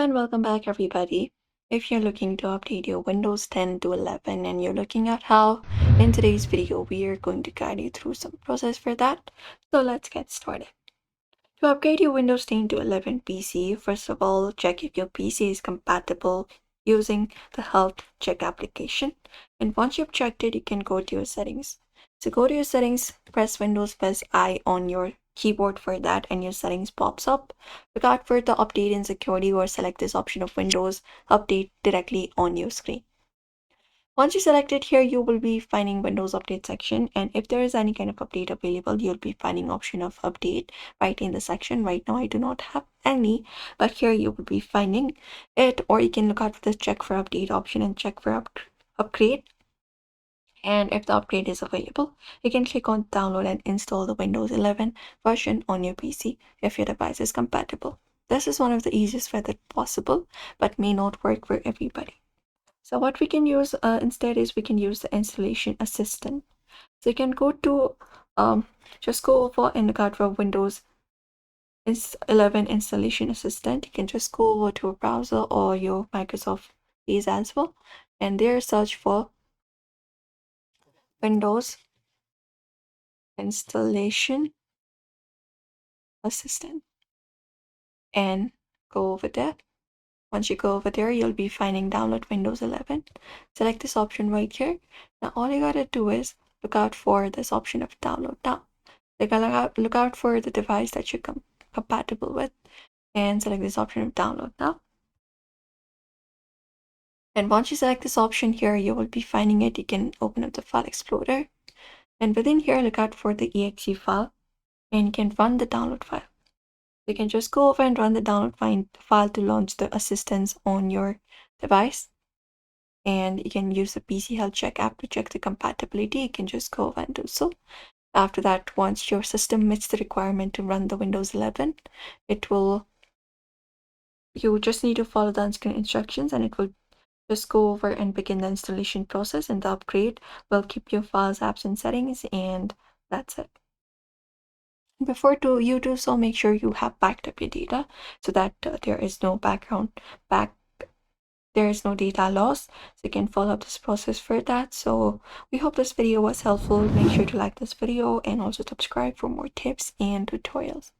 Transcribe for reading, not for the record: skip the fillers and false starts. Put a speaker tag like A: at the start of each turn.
A: and welcome back everybody. If you're looking to update your Windows 10 to 11 and you're looking at how, in today's video we are going to guide you through some process for that. So let's get started. To upgrade your Windows 10 to 11 PC, first of all, check if your PC is compatible using the health check application. And once you've checked it, you can go to your settings. So go to your settings, press Windows plus I on your keyboard for that, and your settings pops up. Look out for the update and security, or select this option of Windows Update directly on your screen. Once you select it here, you will be finding Windows Update section, and if there is any kind of update available, you'll be finding option of update right in the section. Right now I do not have any, but here you will be finding it, or you can look out for the check for update option and check for upgrade. And if the upgrade is available, you can click on download and install the Windows 11 version on your PC if your device is compatible. This is one of the easiest method possible, but may not work for everybody. So what we can use instead is we can use the installation assistant. So you can go to just go over and look out for Windows 11 installation assistant. You can just go over to a browser or your Microsoft Edge as well, and there search for Windows installation assistant and go over there. Once you go over there, you'll be finding download Windows 11. Select this option right here. Now all you gotta do is look out for this option of download now. Look out for the device that you're compatible with, and select this option of download now. And once you select this option here, you will be finding it. You can open up the file explorer, and within here look out for the exe file, and you can run the download file. You can just go over and run the download file to launch the assistance on your device. And you can use the PC Health Check app to check the compatibility. You can just go over and do so. After that, once your system meets the requirement to run the Windows 11, you just need to follow the on-screen instructions, and it will just go over and begin the installation process, and the upgrade will keep your files, apps, and settings, and that's it. Before you do so, make sure you have backed up your data so that there is no there is no data loss. So you can follow up this process for that. So we hope this video was helpful. Make sure to like this video and also subscribe for more tips and tutorials.